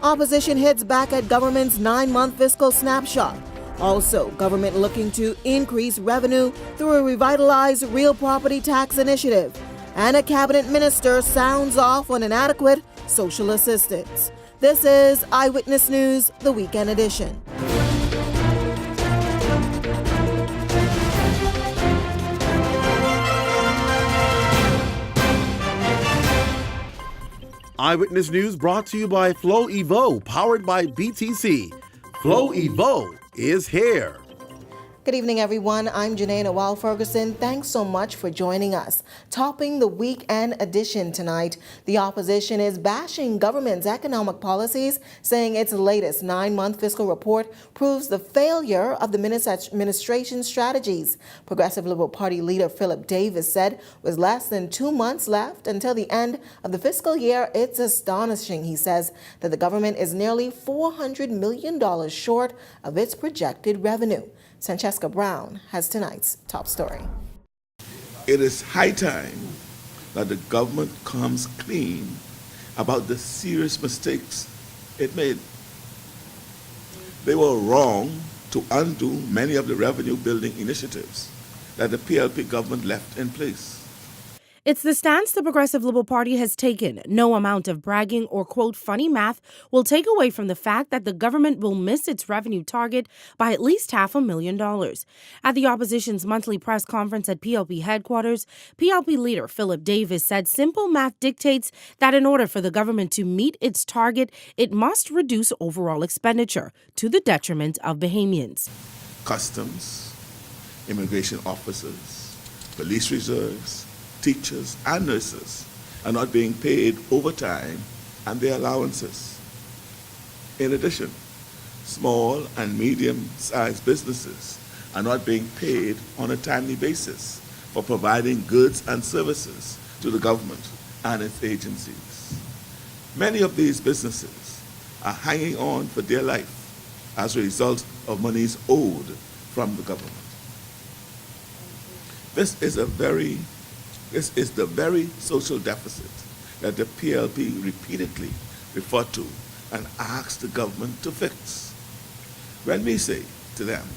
Opposition hits back at government's 9-month fiscal snapshot. Also, government looking to increase revenue through a revitalized real property tax initiative. And a cabinet minister sounds off on inadequate social assistance. This is Eyewitness News, the weekend edition. Eyewitness News brought to you by Flow Evo, powered by BTC. Flow Evo is here. Good evening, everyone. I'm Janae Noel Ferguson. Thanks so much for joining us. Topping the weekend edition tonight, the opposition is bashing government's economic policies, saying its latest 9-month fiscal report proves the failure of the administration's strategies. Progressive Liberal Party leader Philip Davis said with less than 2 months left until the end of the fiscal year, it's astonishing, he says, that the government is nearly $400 million short of its projected revenue. Francesca Brown has tonight's top story. It is high time that the government comes clean about the serious mistakes it made. They were wrong to undo many of the revenue-building initiatives that the PLP government left in place. It's the stance the Progressive Liberal Party has taken. No amount of bragging or, quote, funny math will take away from the fact that the government will miss its revenue target by at least $500,000. At the opposition's monthly press conference at PLP headquarters, PLP leader Philip Davis said simple math dictates that in order for the government to meet its target, it must reduce overall expenditure to the detriment of Bahamians. Customs, immigration officers, police reserves, teachers and nurses are not being paid overtime and their allowances. In addition, small and medium-sized businesses are not being paid on a timely basis for providing goods and services to the government and its agencies. Many of these businesses are hanging on for dear life as a result of monies owed from the government. This is the very social deficit that the PLP repeatedly referred to and asked the government to fix. When we say to them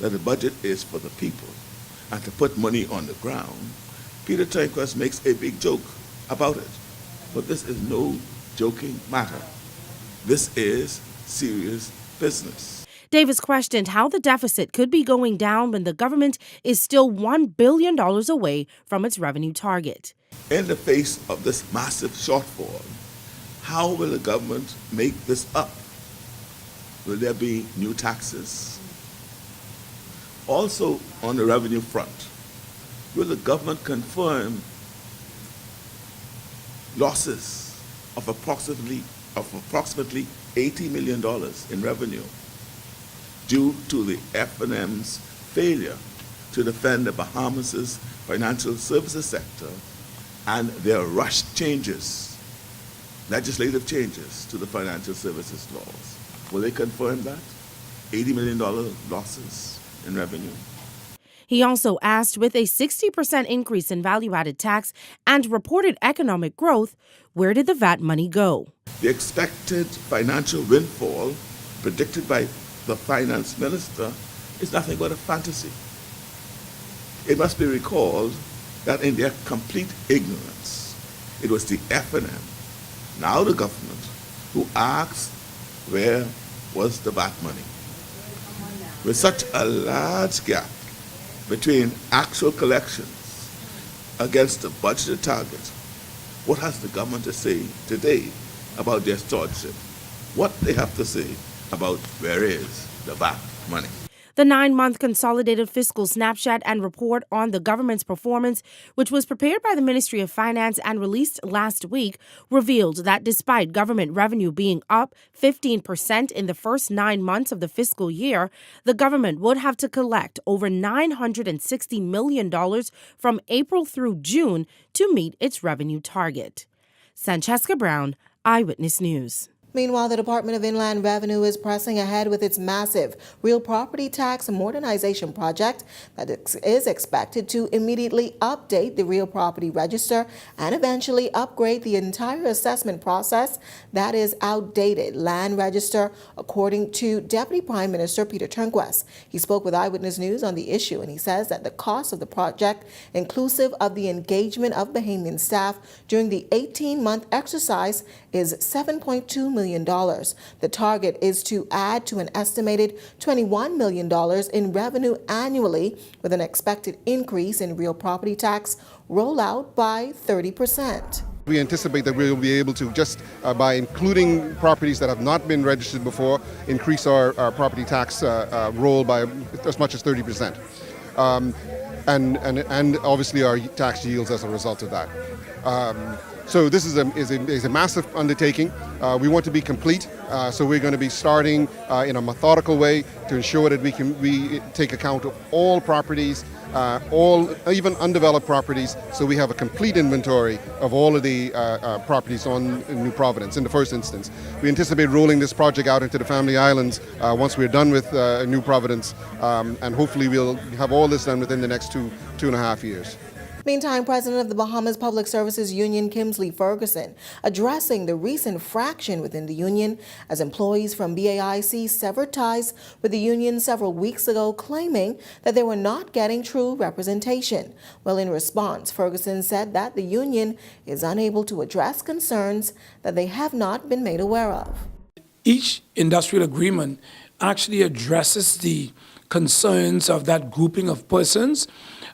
that the budget is for the people and to put money on the ground, Peter Turnquist makes a big joke about it. But this is no joking matter. This is serious business. Davis questioned how the deficit could be going down when the government is still $1 billion away from its revenue target. In the face of this massive shortfall, how will the government make this up? Will there be new taxes? Also, on the revenue front, will the government confirm losses of approximately $80 million in revenue due to the F&M's failure to defend the Bahamas' financial services sector and their rushed changes, legislative changes to the financial services laws? Will they confirm that? $80 million losses in revenue? He also asked, with a 60% increase in value-added tax and reported economic growth, where did the VAT money go? The expected financial windfall predicted by the finance minister is nothing but a fantasy. It must be recalled that in their complete ignorance, it was the F&M, now the government, who asked where was the VAT money. With such a large gap between actual collections against the budgeted target, what has the government to say today about their stewardship? What they have to say about where is the VAT money? The 9-month consolidated fiscal snapshot and report on the government's performance, which was prepared by the Ministry of Finance and released last week, revealed that despite government revenue being up 15% in the first 9 months of the fiscal year, the government would have to collect over $960 million from April through June to meet its revenue target. Francesca Brown, Eyewitness News. Meanwhile, the Department of Inland Revenue is pressing ahead with its massive real property tax modernization project that is expected to immediately update the real property register and eventually upgrade the entire assessment process that is outdated land register, according to Deputy Prime Minister Peter Turnquest. He spoke with Eyewitness News on the issue, and he says that the cost of the project, inclusive of the engagement of Bahamian staff during the 18-month exercise, is $7.2 million. The target is to add to an estimated $21 million in revenue annually, with an expected increase in real property tax rollout by 30%. We anticipate that we will be able to, just by including properties that have not been registered before, increase our property tax roll by as much as 30%. And obviously our tax yields as a result of that. So this is a massive undertaking. We want to be complete, so we're going to be starting in a methodical way to ensure that we take account of all properties, even undeveloped properties, so we have a complete inventory of all of the properties on New Providence in the first instance. We anticipate rolling this project out into the Family Islands once we're done with New Providence, and hopefully we'll have all this done within the next two and a half years. Meantime, President of the Bahamas Public Services Union, Kimsley Ferguson, addressing the recent fraction within the union as employees from BAIC severed ties with the union several weeks ago, claiming that they were not getting true representation. Well, in response, Ferguson said that the union is unable to address concerns that they have not been made aware of. Each industrial agreement actually addresses the concerns of that grouping of persons.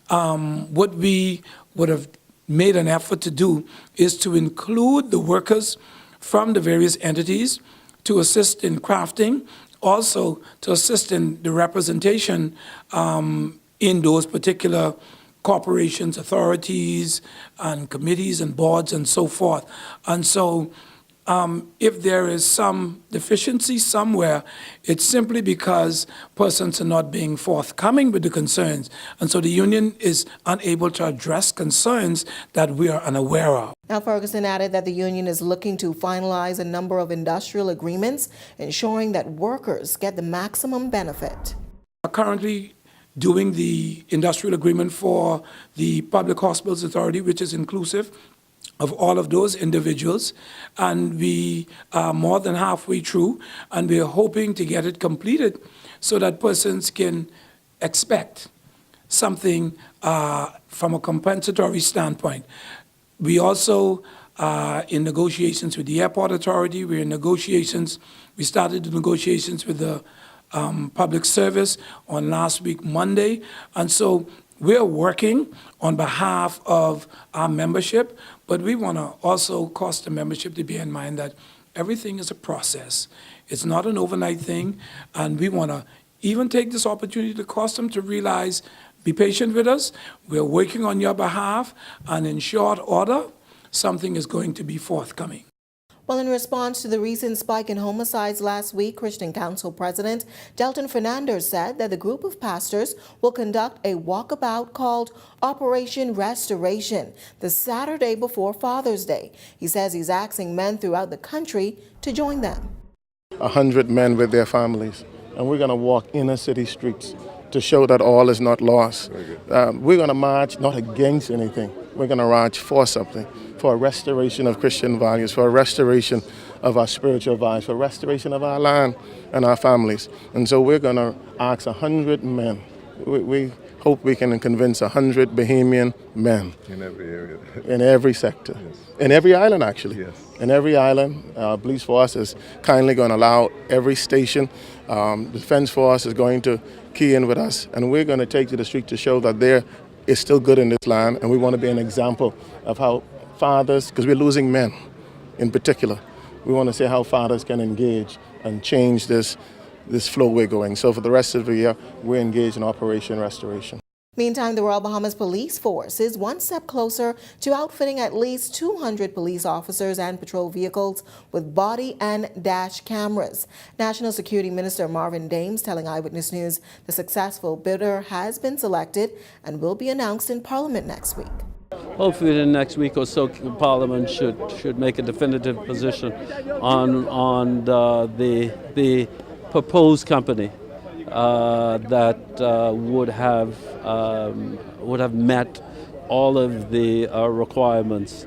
What we would have made an effort to do is to include the workers from the various entities to assist in crafting, also to assist in the representation in those particular corporations, authorities, and committees and boards and so forth. And so if there is some deficiency somewhere, it's simply because persons are not being forthcoming with the concerns. And so the union is unable to address concerns that we are unaware of. Now, Ferguson added that the union is looking to finalize a number of industrial agreements, ensuring that workers get the maximum benefit. We're currently doing the industrial agreement for the Public Hospitals Authority, which is inclusive of all of those individuals, and we are more than halfway through, and we are hoping to get it completed so that persons can expect something from a compensatory standpoint. We also are in negotiations with the Airport Authority. We're in negotiations. We started the negotiations with the Public Service on last week, Monday, and so we're working on behalf of our membership, but we want to also cause the membership to bear in mind that everything is a process. It's not an overnight thing, and we want to even take this opportunity to cause them to realize, be patient with us. We're working on your behalf, and in short order, something is going to be forthcoming. Well, in response to the recent spike in homicides last week, Christian Council President Delton Fernandez said that the group of pastors will conduct a walkabout called Operation Restoration the Saturday before Father's Day. He says he's asking men throughout the country to join them. 100 men with their families, and we're going to walk inner city streets to show that all is not lost. We're going to march not against anything. We're going to march for something, for a restoration of Christian values, for a restoration of our spiritual values, for restoration of our land and our families. And so we're going to ask 100 men. We hope we can convince 100 Bahamian men. In every area. In every sector. Yes. In every island, actually. Yes. In every island. Police force is kindly going to allow every station. Defense force is going to key in with us. And we're going to take to the street to show that there is still good in this land. And we want to be an example of how fathers, because we're losing men in particular, we want to see how fathers can engage and change this flow we're going. So for the rest of the year, we're engaged in Operation Restoration. Meantime, the Royal Bahamas Police Force is one step closer to outfitting at least 200 police officers and patrol vehicles with body and dash cameras. National Security Minister Marvin Dames telling Eyewitness News the successful bidder has been selected and will be announced in Parliament next week. hopefully in the next week or so, Parliament should make a definitive position on the proposed company that would have met all of the requirements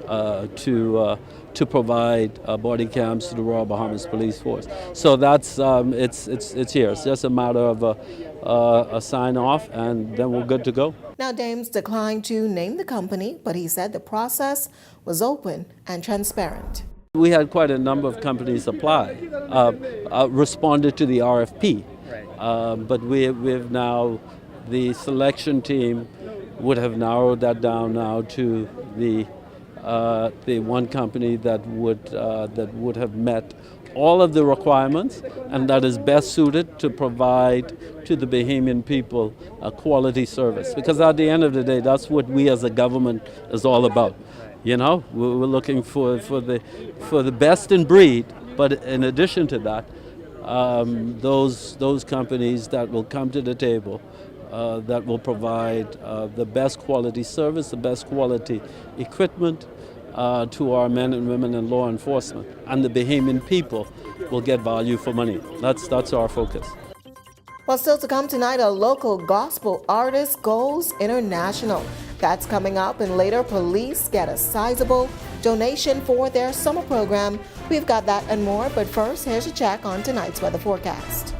to provide body cams to the Royal Bahamas Police Force. So that's it's here. It's just a matter of a sign off, and then we're good to go. Now, Dames declined to name the company, but he said the process was open and transparent. We had quite a number of companies apply, responded to the RFP, but we've now, the selection team would have narrowed that down now to the one company that would have met all of the requirements and that is best suited to provide to the Bahamian people a quality service. Because at the end of the day, that's what we as a government is all about. You know, we're looking for the best in breed, but in addition to that, those companies that will come to the table that will provide the best quality service, the best quality equipment to our men and women in law enforcement, and the Bahamian people will get value for money. That's our focus. Well, still to come tonight, a local gospel artist goes international. That's coming up, and later police get a sizable donation for their summer program. We've got that and more, but first, here's a check on tonight's weather forecast.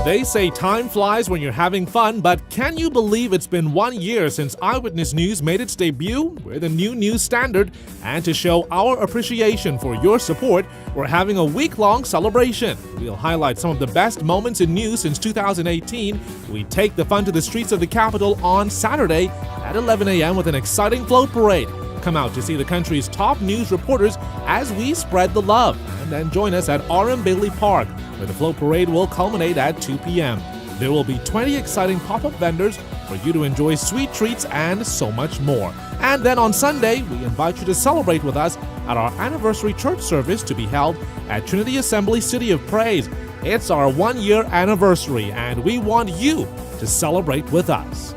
They say time flies when you're having fun, but can you believe it's been 1 year since Eyewitness News made its debut? We're the new news standard, and to show our appreciation for your support, we're having a week-long celebration. We'll highlight some of the best moments in news since 2018. We take the fun to the streets of the capital on Saturday at 11 a.m. with an exciting float parade. Come out to see the country's top news reporters as we spread the love. And then join us at R.M. Bailey Park, where the float parade will culminate at 2 p.m. There will be 20 exciting pop-up vendors for you to enjoy sweet treats and so much more. And then on Sunday, we invite you to celebrate with us at our anniversary church service to be held at Trinity Assembly City of Praise. It's our 1-year anniversary, and we want you to celebrate with us.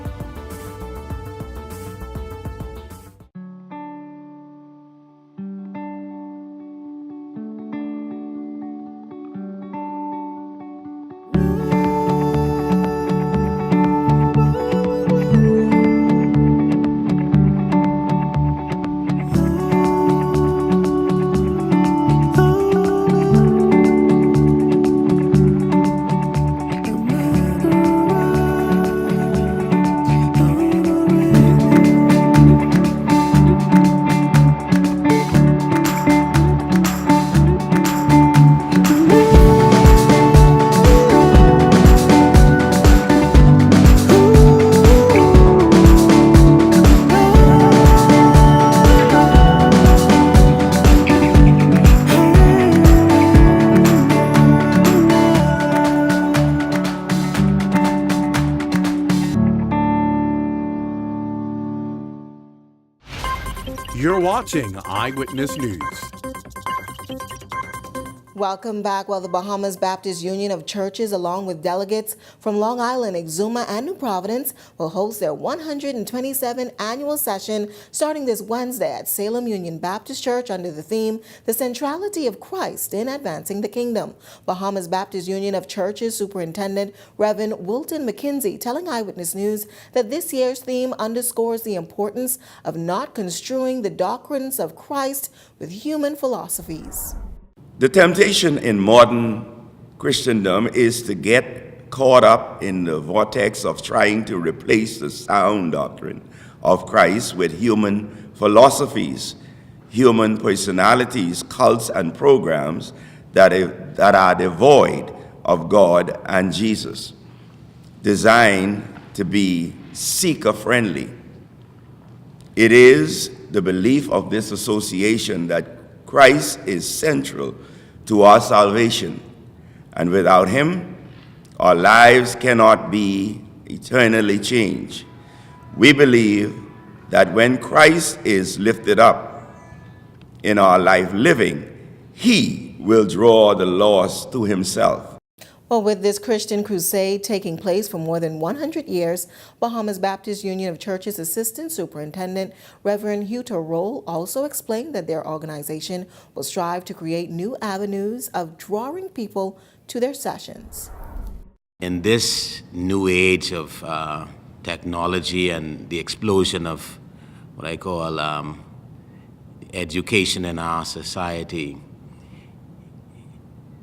You're watching Eyewitness News. Welcome back. Well, the Bahamas Baptist Union of Churches, along with delegates from Long Island, Exuma, and New Providence, will host their 127th annual session starting this Wednesday at Salem Union Baptist Church under the theme, The Centrality of Christ in Advancing the Kingdom. Bahamas Baptist Union of Churches Superintendent Reverend Wilton McKenzie telling Eyewitness News that this year's theme underscores the importance of not construing the doctrines of Christ with human philosophies. The temptation in modern Christendom is to get caught up in the vortex of trying to replace the sound doctrine of Christ with human philosophies, human personalities, cults, and programs that are devoid of God and Jesus, designed to be seeker-friendly. It is the belief of this association that Christ is central to our salvation, and without him, our lives cannot be eternally changed. We believe that when Christ is lifted up in our life living, he will draw the lost to himself. Well, with this Christian crusade taking place for more than 100 years, Bahamas Baptist Union of Churches Assistant Superintendent Reverend Huta Roll also explained that their organization will strive to create new avenues of drawing people to their sessions. In this new age of technology and the explosion of what I call education in our society,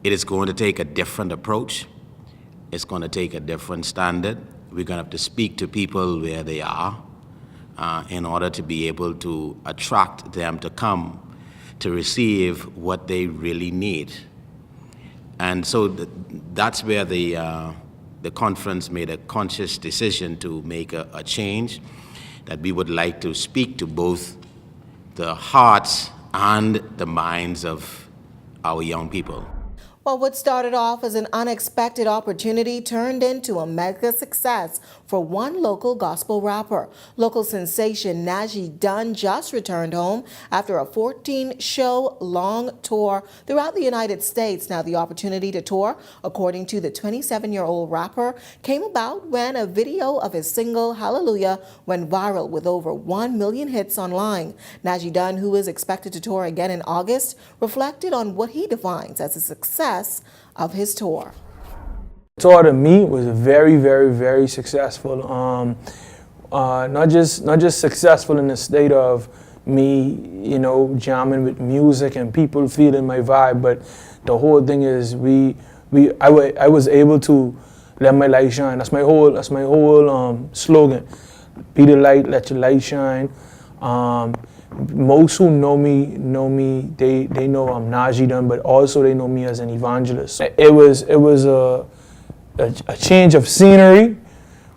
it is going to take a different approach. It's going to take a different standard. We're going to have to speak to people where they are in order to be able to attract them to come to receive what they really need. And so that's where the conference made a conscious decision to make a change, that we would like to speak to both the hearts and the minds of our young people. Well, what started off as an unexpected opportunity turned into a mega success for one local gospel rapper. Local sensation Najee Dunn just returned home after a 14-show-long tour throughout the United States. Now, the opportunity to tour, according to the 27-year-old rapper, came about when a video of his single, Hallelujah, went viral with over 1 million hits online. Najee Dunn, who is expected to tour again in August, reflected on what he defines as a success of his tour. The tour to me was very, very, very successful. Not just successful in the state of me, jamming with music and people feeling my vibe, but the whole thing is I was able to let my light shine. That's my whole slogan. Be the light, let your light shine. Most who know me, they know I'm Najee Dunn, but also they know me as an evangelist. It was a change of scenery,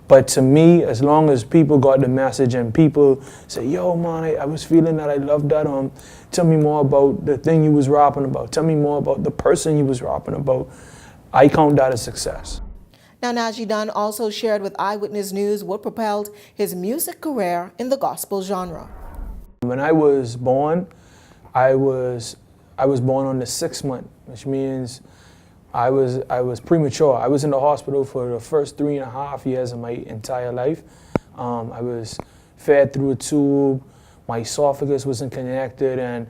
but to me, as long as people got the message and people say, yo man, I was feeling that, I love that, tell me more about the thing you was rapping about, tell me more about the person you was rapping about, I count that as success. Now, Najee Dunn also shared with Eyewitness News what propelled his music career in the gospel genre. When I was born, I was born on the 6th month, which means I was premature. I was in the hospital for the first 3.5 years of my entire life. I was fed through a tube. My esophagus wasn't connected, and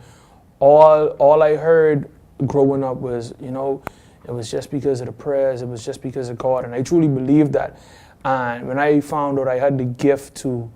all I heard growing up was, it was just because of the prayers. It was just because of God, and I truly believed that. And when I found out I had the gift to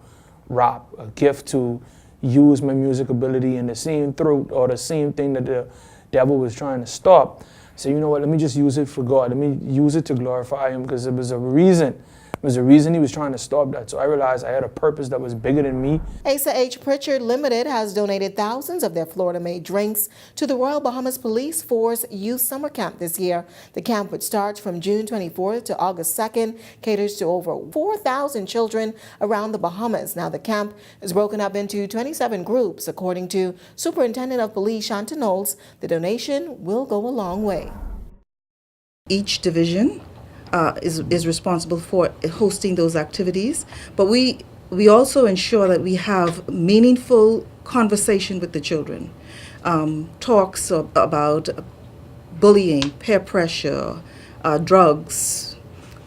rap, a gift to use my music ability in the same throat or the same thing that the devil was trying to stop, so you know what, let me just use it for God. Let me use it to glorify him, because it was a reason. It was a reason he was trying to stop that. So I realized I had a purpose that was bigger than me. Asa H. Pritchard Limited has donated thousands of their Florida-made drinks to the Royal Bahamas Police Force Youth Summer Camp this year. The camp, which starts from June 24th to August 2nd, caters to over 4,000 children around the Bahamas. Now, the camp is broken up into 27 groups. According to Superintendent of Police Shanta Knowles, the donation will go a long way. Each division is responsible for hosting those activities, but we also ensure that we have meaningful conversation with the children, talks about bullying, peer pressure, drugs,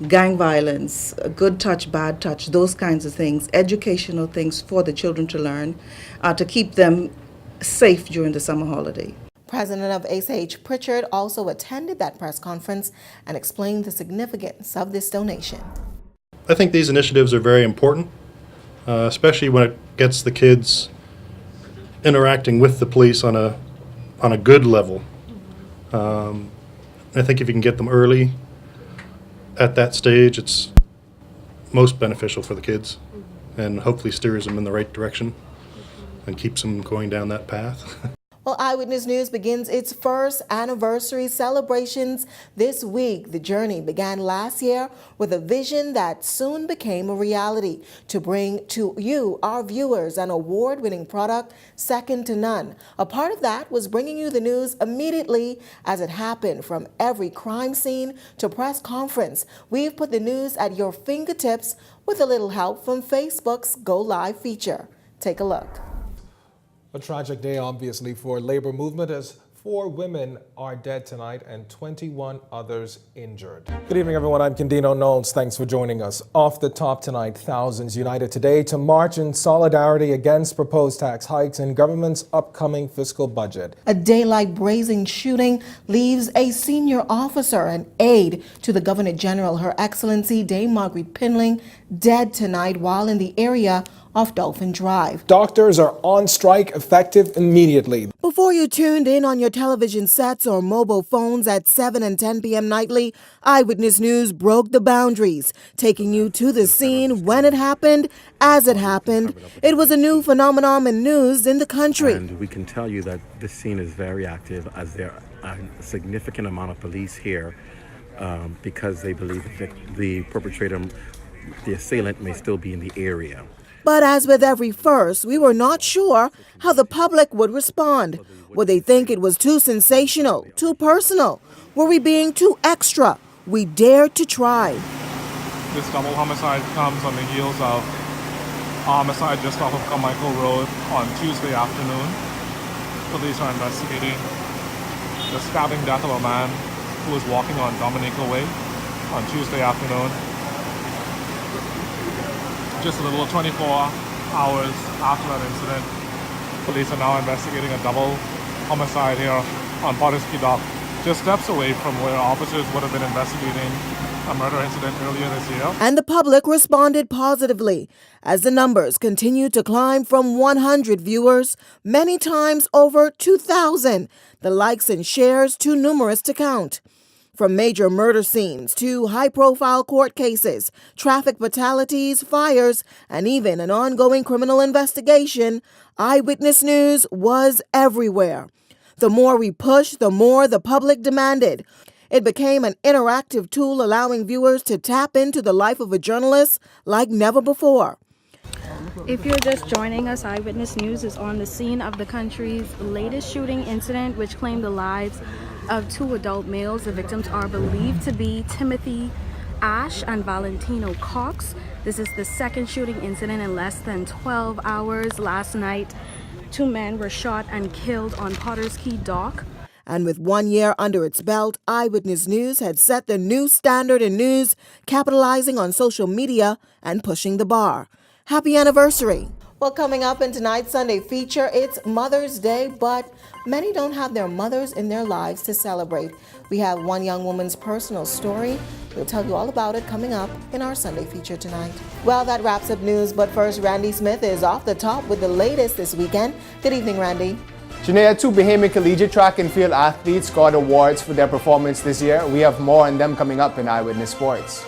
gang violence, good touch, bad touch, those kinds of things, educational things for the children to learn, to keep them safe during the summer holiday. President of Asa H. Pritchard also attended that press conference and explained the significance of this donation. I think these initiatives are very important, especially when it gets the kids interacting with the police on a good level. I think if you can get them early at that stage, it's most beneficial for the kids, and hopefully steers them in the right direction and keeps them going down that path. Well, Eyewitness News begins its first anniversary celebrations this week. The journey began last year with a vision that soon became a reality: to bring to you, our viewers, an award-winning product second to none. A part of that was bringing you the news immediately as it happened, from every crime scene to press conference. We've put the news at your fingertips with a little help from Facebook's Go Live feature. Take a look. A tragic day, obviously, for labor movement, as 4 women are dead tonight and 21 others injured. Good evening, everyone. I'm Candino Knowles. Thanks for joining us. Off the top tonight, thousands united today to march in solidarity against proposed tax hikes and government's upcoming fiscal budget. A daylight brazen shooting leaves a senior officer and aide to the Governor General, Her Excellency Dame Margaret Pinling, dead tonight while in the area off Dolphin Drive. Doctors are on strike, effective immediately. Before you tuned in on your television sets or mobile phones at 7 and 10 p.m. nightly, Eyewitness News broke the boundaries, taking you to the scene when it happened, as it happened. It was a new phenomenon in news in the country. And we can tell you that this scene is very active, as there are a significant amount of police here because they believe that the perpetrator, the assailant, may still be in the area. But as with every first, we were not sure how the public would respond. Would they think it was too sensational, too personal? Were we being too extra? We dared to try. This double homicide comes on the heels of a homicide just off of Carmichael Road on Tuesday afternoon. Police are investigating the stabbing death of a man who was walking on Dominica Way on Tuesday afternoon. Just a little 24 hours after that incident, police are now investigating a double homicide here on Potterskey Dock, just steps away from where officers would have been investigating a murder incident earlier this year. And the public responded positively as the numbers continued to climb from 100 viewers, many times over 2,000. The likes and shares too numerous to count. From major murder scenes to high-profile court cases, traffic fatalities, fires, and even an ongoing criminal investigation, Eyewitness News was everywhere. The more we pushed, the more the public demanded. It became an interactive tool allowing viewers to tap into the life of a journalist like never before. If you're just joining us, Eyewitness News is on the scene of the country's latest shooting incident, which claimed the lives of 2 adult males. The victims are believed to be Timothy Ash and Valentino Cox. This is the second shooting incident in less than 12 hours. Last night, 2 men were shot and killed on Potterskey Dock. And with 1 year under its belt, Eyewitness News had set the new standard in news, capitalizing on social media and pushing the bar. Happy anniversary. Well, coming up in tonight's Sunday feature, it's Mother's Day, but many don't have their mothers in their lives to celebrate. We have one young woman's personal story. We'll tell you all about it coming up in our Sunday feature tonight. Well, that wraps up news, but first, Randy Smith is off the top with the latest this weekend. Good evening, Randy. Janaea, 2 Bahamian collegiate track and field athletes scored awards for their performance this year. We have more on them coming up in Eyewitness Sports.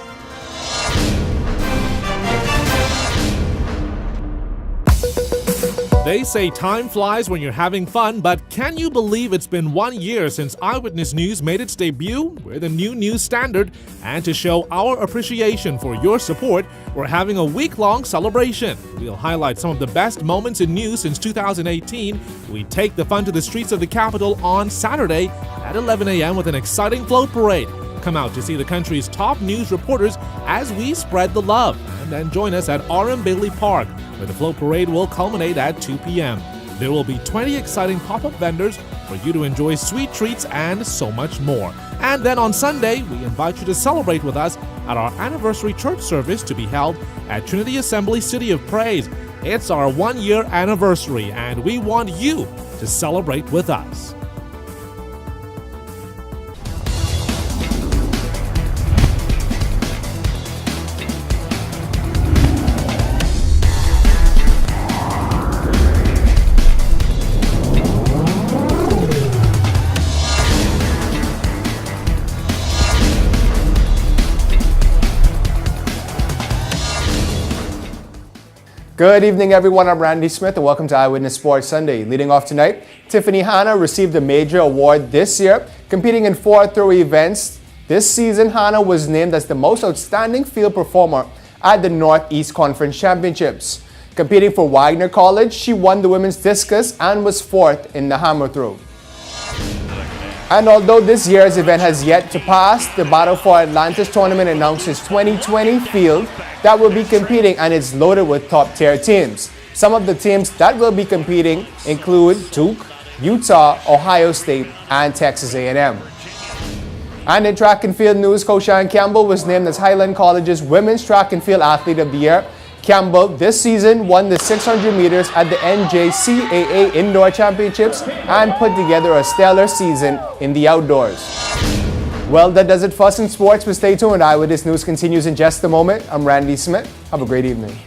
They say time flies when you're having fun, but can you believe it's been 1 year since Eyewitness News made its debut? We're the new news standard, and to show our appreciation for your support, we're having a week-long celebration. We'll highlight some of the best moments in news since 2018. We take the fun to the streets of the capital on Saturday at 11 a.m. with an exciting float parade. Come out to see the country's top news reporters as we spread the love. And then join us at R.M. Bailey Park, where the float parade will culminate at 2 p.m. There will be 20 exciting pop-up vendors for you to enjoy sweet treats and so much more. And then on Sunday, we invite you to celebrate with us at our anniversary church service to be held at Trinity Assembly City of Praise. It's our 1-year anniversary, and we want you to celebrate with us. Good evening, everyone. I'm Randy Smith, and welcome to Eyewitness Sports Sunday. Leading off tonight, Tiffany Hanna received a major award this year, competing in 4 throw events. This season, Hanna was named as the most outstanding field performer at the Northeast Conference Championships. Competing for Wagner College, she won the women's discus and was 4th in the hammer throw. And although this year's event has yet to pass, the Battle for Atlantis tournament announced its 2020 field that will be competing, and it's loaded with top-tier teams. Some of the teams that will be competing include Duke, Utah, Ohio State, and Texas A&M. And in track and field news, Koshan Campbell was named as Highland College's Women's Track and Field Athlete of the Year. Campbell this season won the 600 meters at the NJCAA Indoor Championships and put together a stellar season in the outdoors. Well, that does it for us in sports, but stay tuned. Eyewitness News continues in just a moment. I'm Randy Smith. Have a great evening.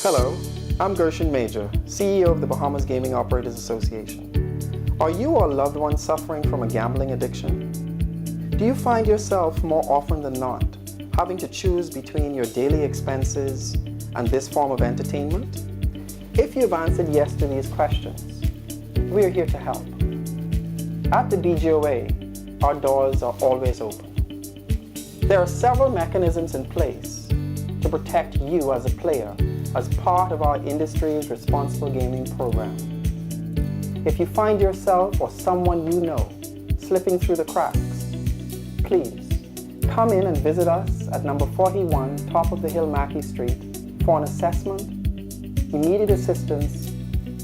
Hello, I'm Gershon Major, CEO of the Bahamas Gaming Operators Association. Are you or a loved one suffering from a gambling addiction? Do you find yourself more often than not having to choose between your daily expenses and this form of entertainment? If you've answered yes to these questions, we are here to help. At the BGOA, our doors are always open. There are several mechanisms in place to protect you as a player as part of our industry's responsible gaming program. If you find yourself or someone you know slipping through the cracks, please come in and visit us at number 41 Top of the Hill Mackey Street for an assessment, immediate assistance,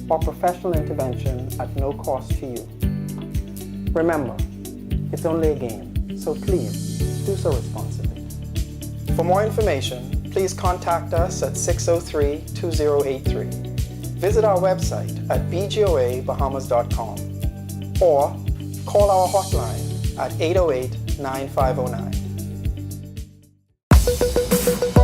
or professional intervention at no cost to you. Remember, it's only a game, so please do so responsibly. For more information, please contact us at 603-2083. Visit our website at bgoabahamas.com or call our hotline at 808-9509.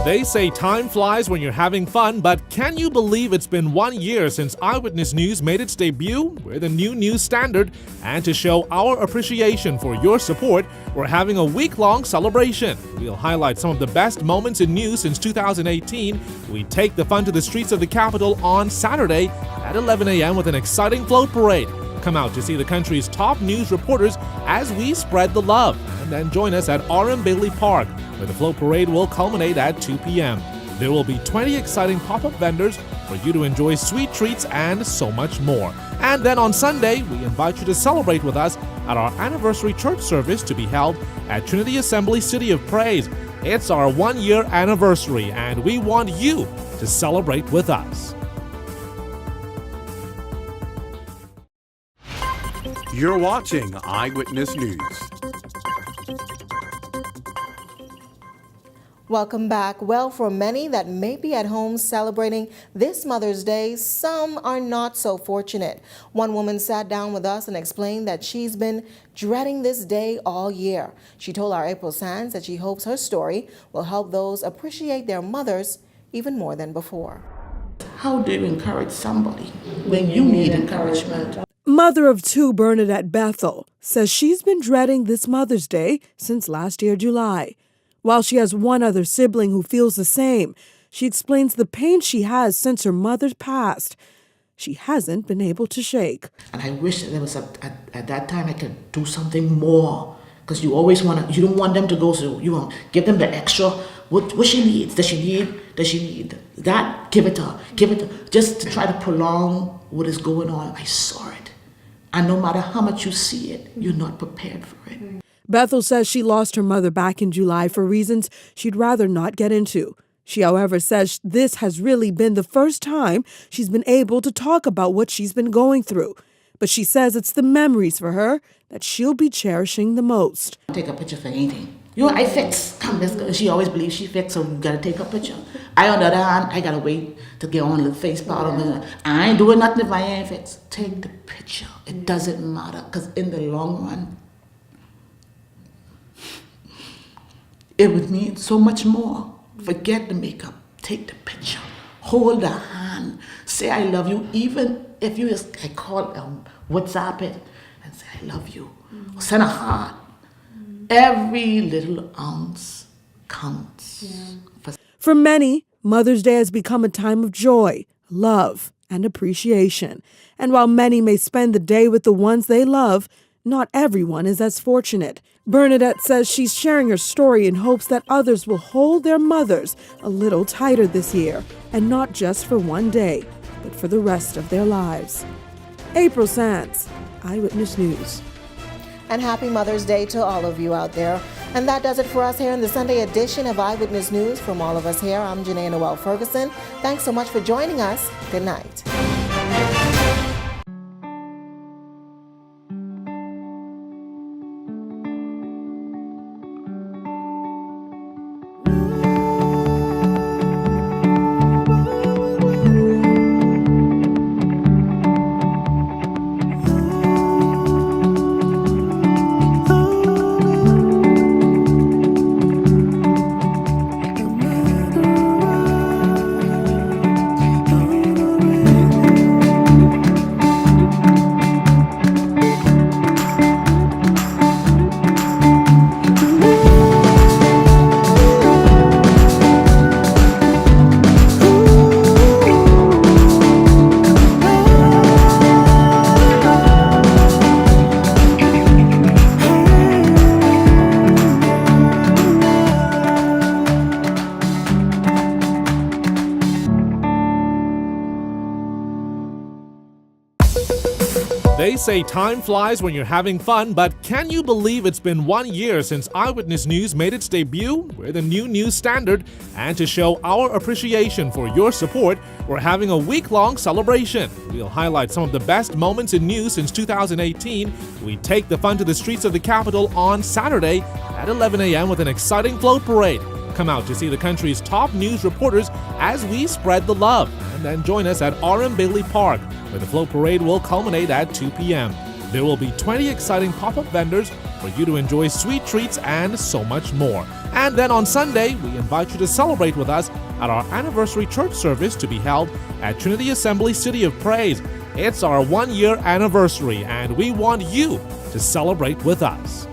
They say time flies when you're having fun, but can you believe it's been 1 year since Eyewitness News made its debut? We're the new news standard, and to show our appreciation for your support, we're having a week-long celebration. We'll highlight some of the best moments in news since 2018. We take the fun to the streets of the capital on Saturday at 11 a.m. with an exciting float parade. Come out to see the country's top news reporters as we spread the love. And then join us at R.M. Bailey Park, where the float parade will culminate at 2 p.m. There will be 20 exciting pop-up vendors for you to enjoy sweet treats and so much more. And then on Sunday, we invite you to celebrate with us at our anniversary church service to be held at Trinity Assembly City of Praise. It's our 1-year anniversary, and we want you to celebrate with us. You're watching Eyewitness News. Welcome back. Well, for many that may be at home celebrating this Mother's Day, some are not so fortunate. One woman sat down with us and explained that she's been dreading this day all year. She told our April Sands that she hopes her story will help those appreciate their mothers even more than before. How do you encourage somebody when you need encouragement? Mother of 2 Bernadette Bethel says she's been dreading this Mother's Day since last year, July. While she has one other sibling who feels the same, she explains the pain she has since her mother's passed. She hasn't been able to shake. And I wish there was at that time I could do something more, because you always you don't want them to go, so you want give them the extra. What she needs? Does she need that? Give it to her, just to try to prolong what is going on. I saw it. And no matter how much you see it, you're not prepared for it. Bethel says she lost her mother back in July for reasons she'd rather not get into. She, however, says this has really been the first time she's been able to talk about what she's been going through. But she says it's the memories for her that she'll be cherishing the most. Take a picture for anything. I fix. She always believes she fix, so you gotta take a picture. On the other hand, I gotta wait to get on the face powder. I ain't doing nothing if I ain't fix. Take the picture. It doesn't matter, because in the long run, it would mean so much more. Forget the makeup, take the picture, hold the hand, say I love you, even if you just WhatsApp it and say I love you, or send a heart. Every little ounce counts. For many, Mother's Day has become a time of joy, love, and appreciation. And while many may spend the day with the ones they love, not everyone is as fortunate. Bernadette says she's sharing her story in hopes that others will hold their mothers a little tighter this year, and not just for one day, but for the rest of their lives. April Sands, Eyewitness News. And happy Mother's Day to all of you out there. And that does it for us here in the Sunday edition of Eyewitness News. From all of us here, I'm Janae Noel Ferguson. Thanks so much for joining us. Good night. They say time flies when you're having fun, but can you believe it's been 1 year since Eyewitness News made its debut? We're the new news standard, and to show our appreciation for your support, we're having a week-long celebration. We'll highlight some of the best moments in news since 2018. We take the fun to the streets of the capital on Saturday at 11 a.m. with an exciting float parade. Come out to see the country's top news reporters as we spread the love. And then join us at R.M. Bailey Park, where the float parade will culminate at 2 p.m. There will be 20 exciting pop-up vendors for you to enjoy sweet treats and so much more. And then on Sunday, we invite you to celebrate with us at our anniversary church service to be held at Trinity Assembly City of Praise. It's our 1-year anniversary, and we want you to celebrate with us.